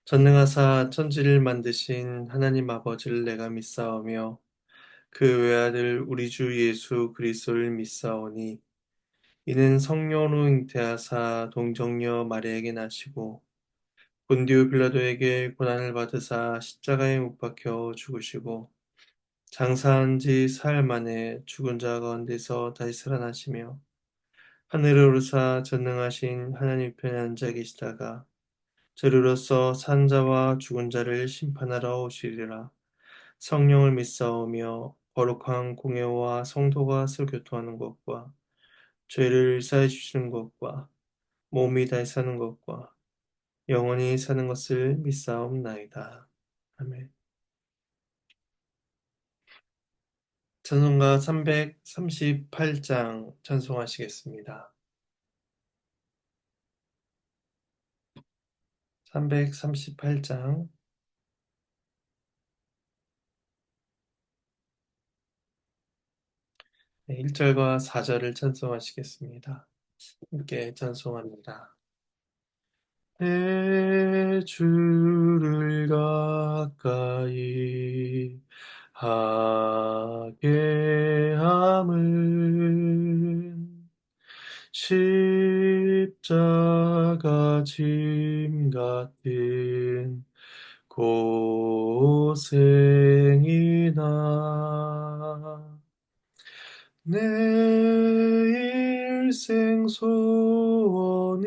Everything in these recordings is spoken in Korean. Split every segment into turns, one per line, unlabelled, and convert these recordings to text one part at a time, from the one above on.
전능하사 천지를 만드신 하나님 아버지를 내가 믿사오며 그 외아들 우리 주 예수 그리스도를 믿사오니 이는 성령으로 잉태하사 동정녀 마리아에게 나시고 본디오 빌라도에게 고난을 받으사 십자가에 못 박혀 죽으시고 장사한 지 사흘 만에 죽은 자 가운데서 다시 살아나시며 하늘에 오르사 전능하신 하나님 편에 앉아 계시다가 저리로서 산 자와 죽은 자를 심판하러 오시리라. 성령을 믿사오며 거룩한 공예와 성도가 설교토하는 것과 죄를 사해 주시는 것과 몸이 다시 사는 것과 영원히 사는 것을 믿사옵나이다. 아멘. 찬송가 338장 찬송하시겠습니다. 338장 1절과 4절을 찬송하시겠습니다. 함께 찬송합니다. 내 주를 가까이 하게 함은 십자가 짐 같은 고생이나 내 일생 소원은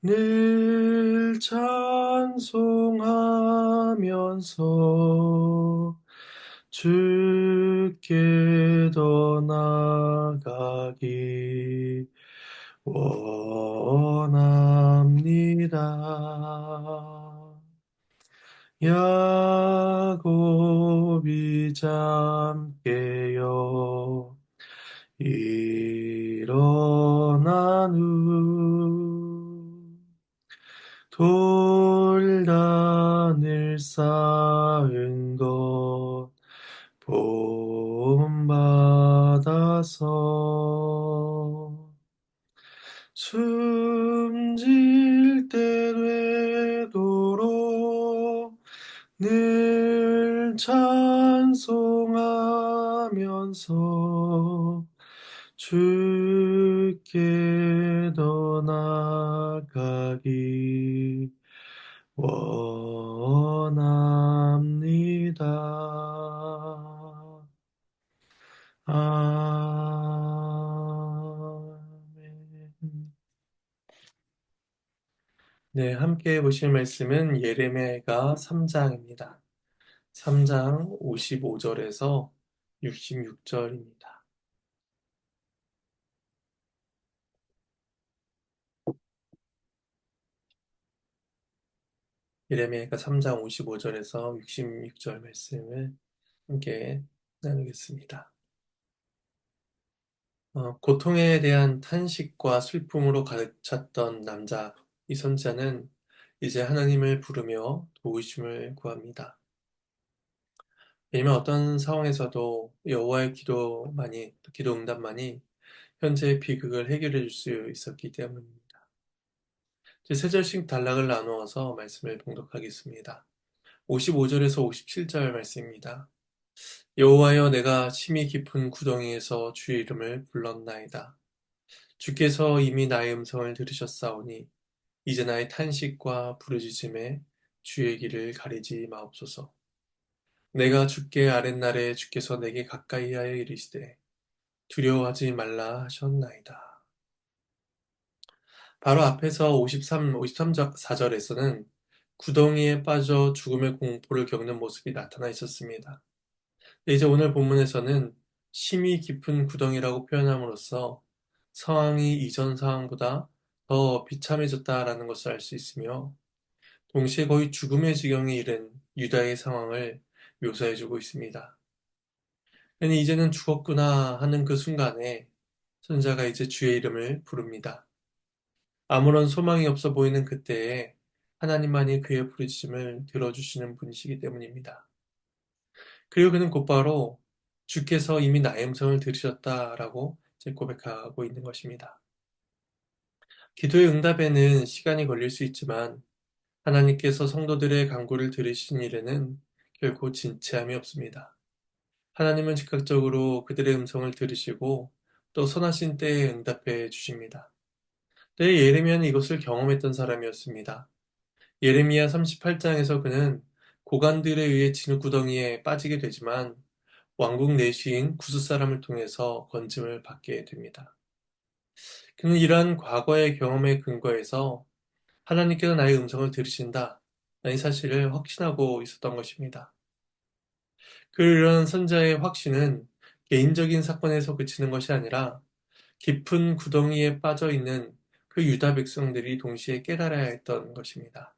늘 찬송하면서 주께 더 나아가기 원합니다. 야곱이 잠깨어 일어난 후 돌단을 쌓은 것 본받아서 숨질 때 되도록 늘 찬송하면서 주께 더 나아가기 원합니다. 아멘. 네, 함께 보실 말씀은 예레미야가 3장입니다. 3장 55절에서 66절입니다. 예레미야가 3장 55절에서 66절 말씀을 함께 나누겠습니다. 고통에 대한 탄식과 슬픔으로 가득 찼던 남자, 이 선지자는 이제 하나님을 부르며 도우심을 구합니다. 왜냐면 어떤 상황에서도 여호와의 기도 응답만이 현재의 비극을 해결해 줄 수 있었기 때문입니다. 이제 세 절씩 단락을 나누어서 말씀을 봉독하겠습니다. 55절에서 57절 말씀입니다. 여호와여 내가 심히 깊은 구덩이에서 주의 이름을 불렀나이다. 주께서 이미 나의 음성을 들으셨사오니 이제 나의 탄식과 부르짖음에 주의 길을 가리지 마옵소서. 내가 주께 아랫날에 주께서 내게 가까이 하여 이르시되 두려워하지 말라 하셨나이다. 바로 앞에서 4절에서는 구덩이에 빠져 죽음의 공포를 겪는 모습이 나타나 있었습니다. 이제 오늘 본문에서는 심히 깊은 구덩이라고 표현함으로써 상황이 이전 상황보다 더 비참해졌다라는 것을 알 수 있으며 동시에 거의 죽음의 지경에 이른 유다의 상황을 묘사해주고 있습니다. 아니 이제는 죽었구나 하는 그 순간에 선자가 이제 주의 이름을 부릅니다. 아무런 소망이 없어 보이는 그때에 하나님만이 그의 부르짖음을 들어주시는 분이시기 때문입니다. 그리고 그는 곧바로 주께서 이미 나의 음성을 들으셨다라고 고백하고 있는 것입니다. 기도의 응답에는 시간이 걸릴 수 있지만 하나님께서 성도들의 간구를 들으신 일에는 결코 진치함이 없습니다. 하나님은 즉각적으로 그들의 음성을 들으시고 또 선하신 때에 응답해 주십니다. 때 예레미야는 이것을 경험했던 사람이었습니다. 예레미야 38장에서 그는 고관들에 의해 진흙구덩이에 빠지게 되지만 왕국 내시인 구스 사람을 통해서 건짐을 받게 됩니다. 그는 이러한 과거의 경험에 근거해서 하나님께서 나의 음성을 들으신다 라는 사실을 확신하고 있었던 것입니다. 그런 선자의 확신은 개인적인 사건에서 그치는 것이 아니라 깊은 구덩이에 빠져 있는 그 유다 백성들이 동시에 깨달아야 했던 것입니다.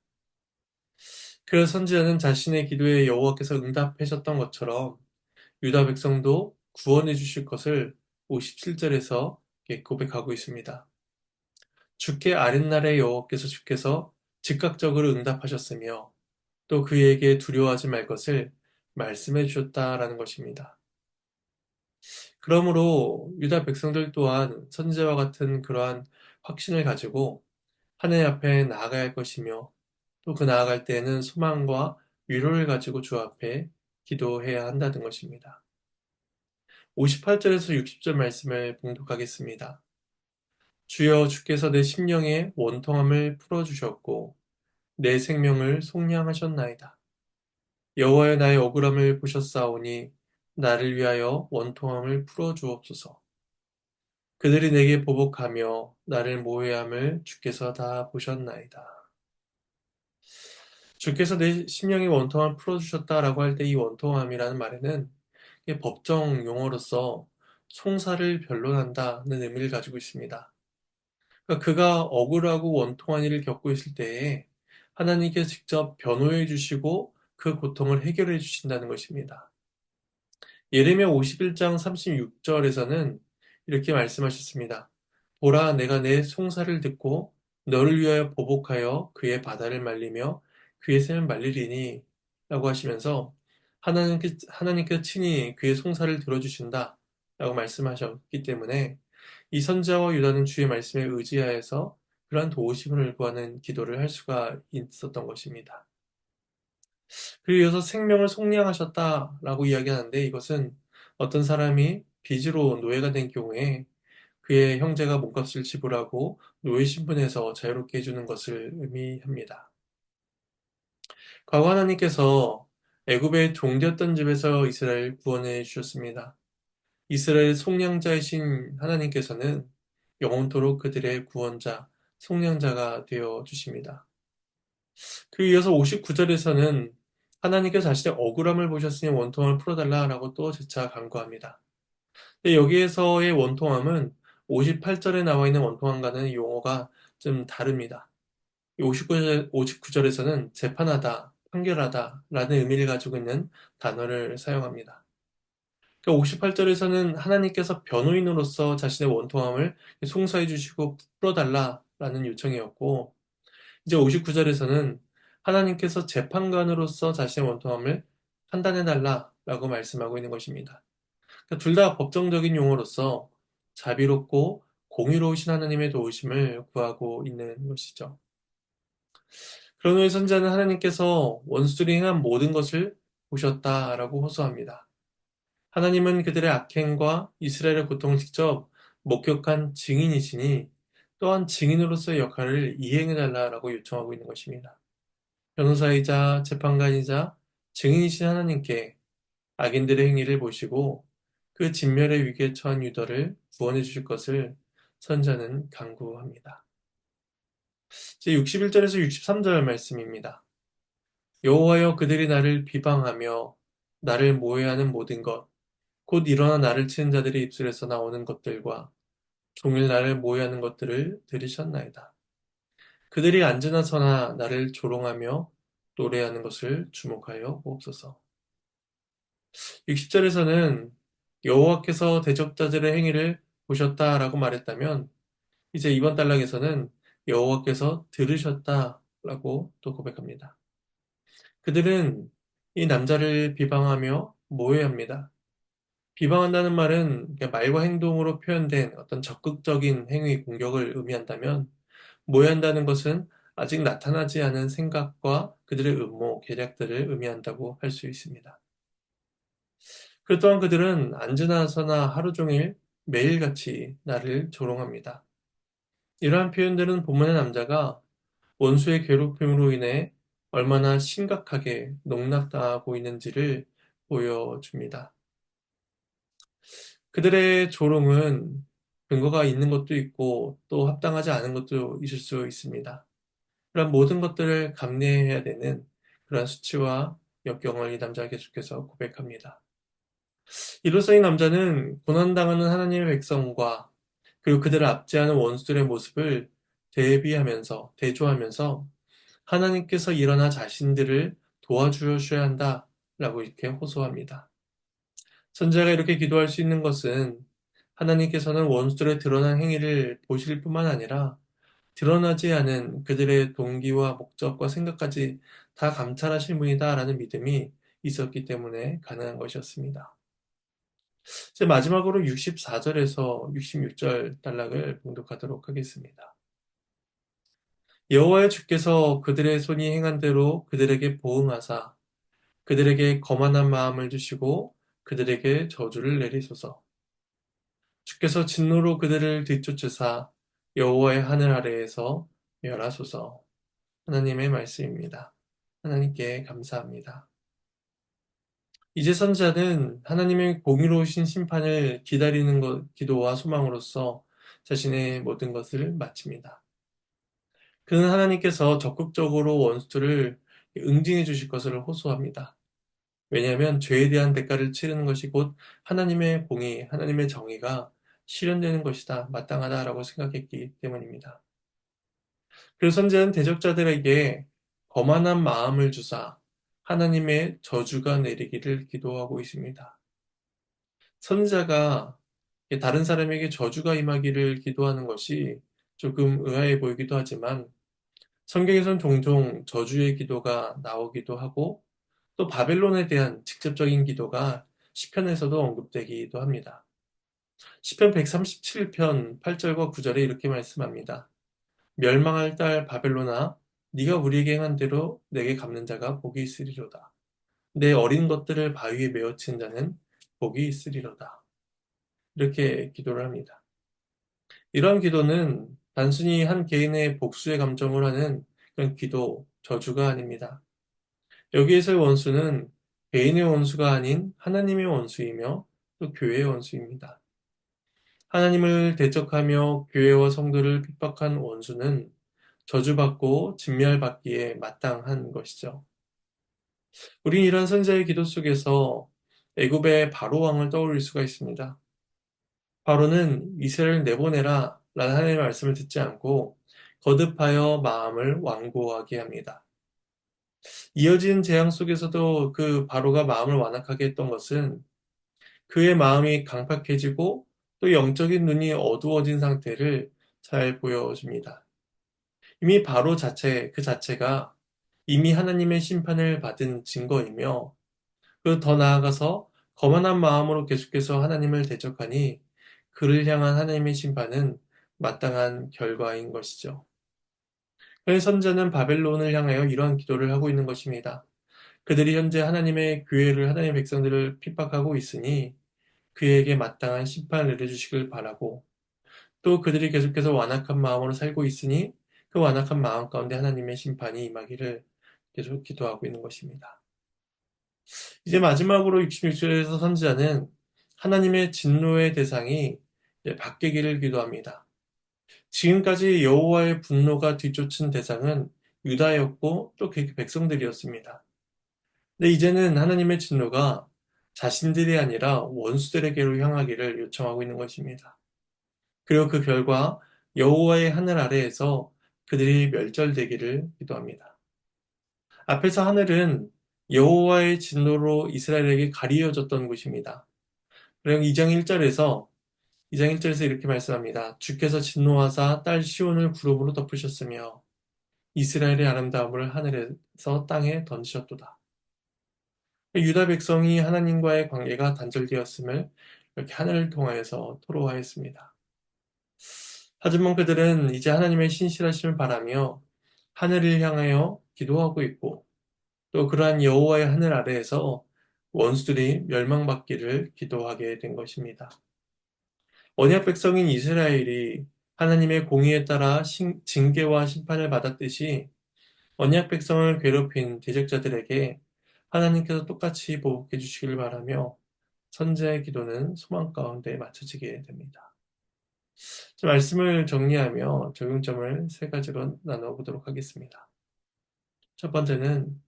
그 선지자는 자신의 기도에 여호와께서 응답하셨던 것처럼 유다 백성도 구원해 주실 것을 57절에서 고백하고 있습니다. 주께 아랫날에 여호와께서 주께서 즉각적으로 응답하셨으며 또 그에게 두려워하지 말 것을 말씀해 주셨다라는 것입니다. 그러므로 유다 백성들 또한 선지자와 같은 그러한 확신을 가지고 하나님 앞에 나아가야 할 것이며 또 그 나아갈 때에는 소망과 위로를 가지고 주 앞에 기도해야 한다는 것입니다. 58절에서 60절 말씀을 봉독하겠습니다. 주여 주께서 내 심령의 원통함을 풀어주셨고 내 생명을 속량하셨나이다. 여호와여 나의 억울함을 보셨사오니 나를 위하여 원통함을 풀어주옵소서. 그들이 내게 보복하며 나를 모해함을 주께서 다 보셨나이다. 주께서 내 심령의 원통함을 풀어주셨다라고 할 때 이 원통함이라는 말에는 이게 법정 용어로서 송사를 변론한다는 의미를 가지고 있습니다. 그러니까 그가 억울하고 원통한 일을 겪고 있을 때에 하나님께서 직접 변호해 주시고 그 고통을 해결해 주신다는 것입니다. 예레미야 51장 36절에서는 이렇게 말씀하셨습니다. 보라, 내가 내 송사를 듣고 너를 위하여 보복하여 그의 바다를 말리며 그의 샘을 말리리니 라고 하시면서 하나님께서 친히 그의 송사를 들어주신다 라고 말씀하셨기 때문에 이 선지자와 유다는 주의 말씀에 의지하여서 그러한 도우심을 구하는 기도를 할 수가 있었던 것입니다. 그리고 이어서 생명을 속량하셨다라고 이야기하는데 이것은 어떤 사람이 빚으로 노예가 된 경우에 그의 형제가 몸값을 지불하고 노예 신분에서 자유롭게 해주는 것을 의미합니다. 과거 하나님께서 애굽의 종되었던 집에서 이스라엘 구원해 주셨습니다. 이스라엘 속량자이신 하나님께서는 영원토록 그들의 구원자, 속량자가 되어 주십니다. 그 이어서 59절에서는 하나님께서 자신의 억울함을 보셨으니 원통함을 풀어달라라고 또 재차 간구합니다. 근데 여기에서의 원통함은 58절에 나와 있는 원통함과는 용어가 좀 다릅니다. 59절에서는 재판하다, 판결하다 라는 의미를 가지고 있는 단어를 사용합니다. 58절에서는 하나님께서 변호인으로서 자신의 원통함을 송사해 주시고 풀어달라라는 요청이었고, 이제 59절에서는 하나님께서 재판관으로서 자신의 원통함을 판단해달라라고 말씀하고 있는 것입니다. 그러니까 둘 다 법정적인 용어로서 자비롭고 공의로우신 하나님의 도우심을 구하고 있는 것이죠. 그런 후에 선지자는 하나님께서 원수들이 행한 모든 것을 보셨다라고 호소합니다. 하나님은 그들의 악행과 이스라엘의 고통을 직접 목격한 증인이시니 또한 증인으로서의 역할을 이행해달라고 요청하고 있는 것입니다. 변호사이자 재판관이자 증인이신 하나님께 악인들의 행위를 보시고 그 진멸의 위기에 처한 유다를 구원해 주실 것을 선자는 간구합니다. 제 61절에서 63절 말씀입니다. 여호와여 그들이 나를 비방하며 나를 모해하는 모든 것, 곧 일어나 나를 치는 자들의 입술에서 나오는 것들과 종일 나를 모해하는 것들을 들으셨나이다. 그들이 앉으나 서나 나를 조롱하며 노래하는 것을 주목하여 옵소서. 60절에서는 여호와께서 대적자들의 행위를 보셨다라고 말했다면 이제 이번 단락에서는 여호와께서 들으셨다라고 또 고백합니다. 그들은 이 남자를 비방하며 모해합니다. 비방한다는 말은 말과 행동으로 표현된 어떤 적극적인 행위 공격을 의미한다면 모해한다는 것은 아직 나타나지 않은 생각과 그들의 음모, 계략들을 의미한다고 할 수 있습니다. 그 또한 그들은 앉으나서나 하루 종일 매일같이 나를 조롱합니다. 이러한 표현들은 본문의 남자가 원수의 괴롭힘으로 인해 얼마나 심각하게 농락당하고 있는지를 보여줍니다. 그들의 조롱은 근거가 있는 것도 있고 또 합당하지 않은 것도 있을 수 있습니다. 그런 모든 것들을 감내해야 되는 그러한 수치와 역경을 이 남자가 계속해서 고백합니다. 이로써 이 남자는 고난당하는 하나님의 백성과 그리고 그들을 압제하는 원수들의 모습을 대조하면서 하나님께서 일어나 자신들을 도와주셔야 한다라고 이렇게 호소합니다. 선지자가 이렇게 기도할 수 있는 것은 하나님께서는 원수들의 드러난 행위를 보실 뿐만 아니라 드러나지 않은 그들의 동기와 목적과 생각까지 다 감찰하실 분이다라는 믿음이 있었기 때문에 가능한 것이었습니다. 이제 마지막으로 64절에서 66절 단락을 봉독하도록 하겠습니다. 여호와의 주께서 그들의 손이 행한 대로 그들에게 보응하사 그들에게 거만한 마음을 주시고 그들에게 저주를 내리소서. 주께서 진노로 그들을 뒤쫓으사 여호와의 하늘 아래에서 멸하소서. 하나님의 말씀입니다. 하나님께 감사합니다. 이제 선지자는 하나님의 공의로우신 심판을 기다리는 기도와 소망으로서 자신의 모든 것을 마칩니다. 그는 하나님께서 적극적으로 원수들을 응징해 주실 것을 호소합니다. 왜냐하면 죄에 대한 대가를 치르는 것이 곧 하나님의 공의, 하나님의 정의가 실현되는 것이다, 마땅하다라고 생각했기 때문입니다. 그래서 선지자는 대적자들에게 거만한 마음을 주사 하나님의 저주가 내리기를 기도하고 있습니다. 선지자가 다른 사람에게 저주가 임하기를 기도하는 것이 조금 의아해 보이기도 하지만 성경에선 종종 저주의 기도가 나오기도 하고 또 바벨론에 대한 직접적인 기도가 시편에서도 언급되기도 합니다. 시편 137편 8절과 9절에 이렇게 말씀합니다. 멸망할 딸 바벨론아 네가 우리에게 행한 대로 내게 갚는 자가 복이 있으리로다. 내 어린 것들을 바위에 메어친 자는 복이 있으리로다. 이렇게 기도를 합니다. 이러한 기도는 단순히 한 개인의 복수의 감정을 하는 그런 기도, 저주가 아닙니다. 여기에서의 원수는 개인의 원수가 아닌 하나님의 원수이며 또 교회의 원수입니다. 하나님을 대적하며 교회와 성도를 핍박한 원수는 저주받고 진멸받기에 마땅한 것이죠. 우린 이런 선자의 기도 속에서 애굽의 바로 왕을 떠올릴 수가 있습니다. 바로는 이스라엘을 내보내라 라는 하나님의 말씀을 듣지 않고 거듭하여 마음을 완고하게 합니다. 이어진 재앙 속에서도 그 바로가 마음을 완악하게 했던 것은 그의 마음이 강팍해지고 또 영적인 눈이 어두워진 상태를 잘 보여줍니다. 이미 바로 그 자체가 이미 하나님의 심판을 받은 증거이며 그 더 나아가서 거만한 마음으로 계속해서 하나님을 대적하니 그를 향한 하나님의 심판은 마땅한 결과인 것이죠. 그래서 선자는 바벨론을 향하여 이러한 기도를 하고 있는 것입니다. 그들이 현재 하나님의 교회를 하나님의 백성들을 핍박하고 있으니 그에게 마땅한 심판을 내려주시길 바라고 또 그들이 계속해서 완악한 마음으로 살고 있으니 그 완악한 마음 가운데 하나님의 심판이 임하기를 계속 기도하고 있는 것입니다. 이제 마지막으로 66절에서 선지자는 하나님의 진노의 대상이 바뀌기를 기도합니다. 지금까지 여호와의 분노가 뒤쫓은 대상은 유다였고 또 그 백성들이었습니다. 근데 이제는 하나님의 진노가 자신들이 아니라 원수들에게로 향하기를 요청하고 있는 것입니다. 그리고 그 결과 여호와의 하늘 아래에서 그들이 멸절되기를 기도합니다. 앞에서 하늘은 여호와의 진노로 이스라엘에게 가리워졌던 곳입니다. 그리고 2장 1절에서 이렇게 말씀합니다. 주께서 진노하사 딸 시온을 구름으로 덮으셨으며 이스라엘의 아름다움을 하늘에서 땅에 던지셨도다. 유다 백성이 하나님과의 관계가 단절되었음을 이렇게 하늘을 통하여서 토로하였습니다. 하지만 그들은 이제 하나님의 신실하심을 바라며 하늘을 향하여 기도하고 있고 또 그러한 여호와의 하늘 아래에서 원수들이 멸망받기를 기도하게 된 것입니다. 언약 백성인 이스라엘이 하나님의 공의에 따라 징계와 심판을 받았듯이 언약 백성을 괴롭힌 대적자들에게 하나님께서 똑같이 보복해 주시기를 바라며 선제의 기도는 소망 가운데 맞춰지게 됩니다. 말씀을 정리하며 적용점을 세 가지로 나눠보도록 하겠습니다. 첫 번째는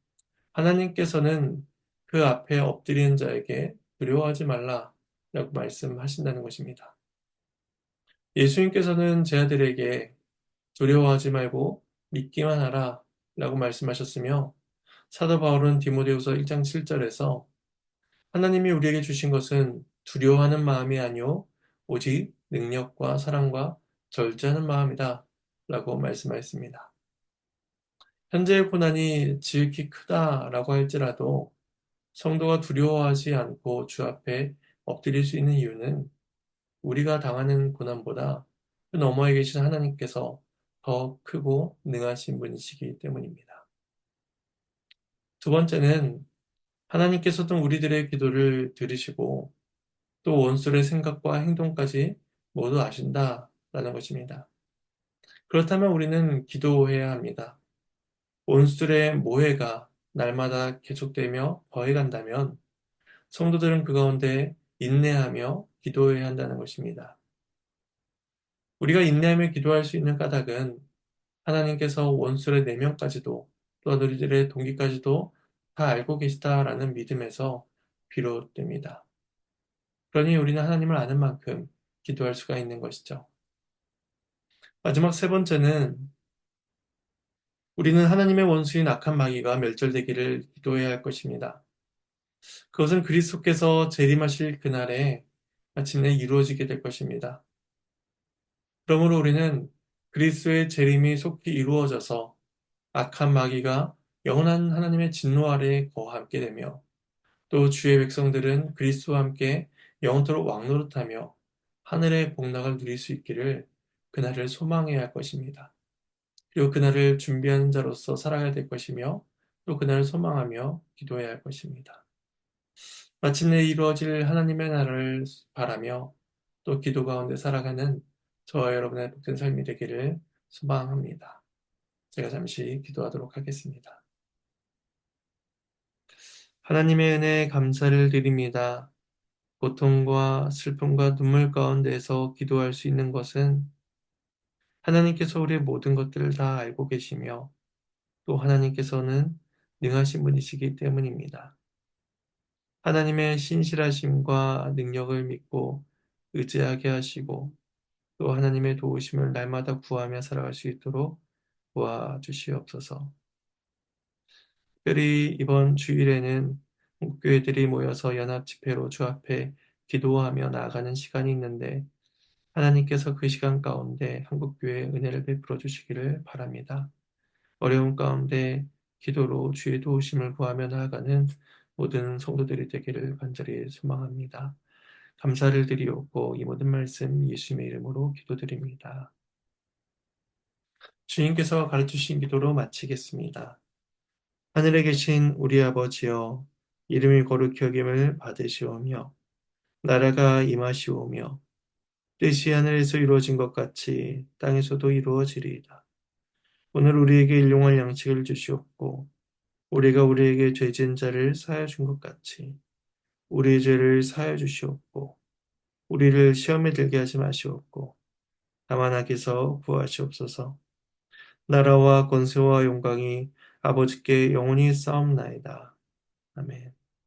하나님께서는 그 앞에 엎드리는 자에게 두려워하지 말라라고 말씀하신다는 것입니다. 예수님께서는 제 아들에게 두려워하지 말고 믿기만 하라 라고 말씀하셨으며 사도 바울은 디모데후서 1장 7절에서 하나님이 우리에게 주신 것은 두려워하는 마음이 아니요 오직 능력과 사랑과 절제하는 마음이다 라고 말씀하였습니다. 현재의 고난이 지극히 크다라고 할지라도 성도가 두려워하지 않고 주 앞에 엎드릴 수 있는 이유는 우리가 당하는 고난보다 그 너머에 계신 하나님께서 더 크고 능하신 분이시기 때문입니다. 두 번째는 하나님께서도 우리들의 기도를 들으시고 또 원수의 생각과 행동까지 모두 아신다라는 것입니다. 그렇다면 우리는 기도해야 합니다. 원수들의 모해가 날마다 계속되며 더해간다면 성도들은 그 가운데 인내하며 기도해야 한다는 것입니다. 우리가 인내하며 기도할 수 있는 까닭은 하나님께서 원수의 내면까지도 또 우리들의 동기까지도 다 알고 계시다라는 믿음에서 비롯됩니다. 그러니 우리는 하나님을 아는 만큼 기도할 수가 있는 것이죠. 마지막 세 번째는 우리는 하나님의 원수인 악한 마귀가 멸절되기를 기도해야 할 것입니다. 그것은 그리스도께서 재림하실 그날에 마침내 이루어지게 될 것입니다. 그러므로 우리는 그리스도의 재림이 속히 이루어져서 악한 마귀가 영원한 하나님의 진노 아래에 거함게 되며 또 주의 백성들은 그리스도와 함께 영원토록 왕노릇하며 하늘의 복락을 누릴 수 있기를 그날을 소망해야 할 것입니다. 그리고 그날을 준비하는 자로서 살아가야 될 것이며 또 그날을 소망하며 기도해야 할 것입니다. 마침내 이루어질 하나님의 나라를 바라며 또 기도 가운데 살아가는 저와 여러분의 복된 삶이 되기를 소망합니다. 제가 잠시 기도하도록 하겠습니다. 하나님의 은혜에 감사를 드립니다. 고통과 슬픔과 눈물 가운데에서 기도할 수 있는 것은 하나님께서 우리의 모든 것들을 다 알고 계시며 또 하나님께서는 능하신 분이시기 때문입니다. 하나님의 신실하심과 능력을 믿고 의지하게 하시고 또 하나님의 도우심을 날마다 구하며 살아갈 수 있도록 도와주시옵소서. 특별히 이번 주일에는 교회들이 모여서 연합 집회로 주 앞에 기도하며 나아가는 시간이 있는데 하나님께서 그 시간 가운데 한국교회에 은혜를 베풀어 주시기를 바랍니다. 어려움 가운데 기도로 주의 도우심을 구하며 나아가는 모든 성도들이 되기를 간절히 소망합니다. 감사를 드리옵고 이 모든 말씀 예수님의 이름으로 기도드립니다. 주님께서 가르치신 기도로 마치겠습니다. 하늘에 계신 우리 아버지여 이름이 거룩히 여김을 받으시오며 나라가 임하시오며 뜻이 하늘에서 이루어진 것 같이 땅에서도 이루어지리이다. 오늘 우리에게 일용할 양식을 주시옵고 우리가 우리에게 죄진 자를 사하여 준 것 같이 우리의 죄를 사하여 주시옵고 우리를 시험에 들게 하지 마시옵고 다만 악에서 구하시옵소서. 나라와 권세와 영광이 아버지께 영원히 싸움나이다. 아멘.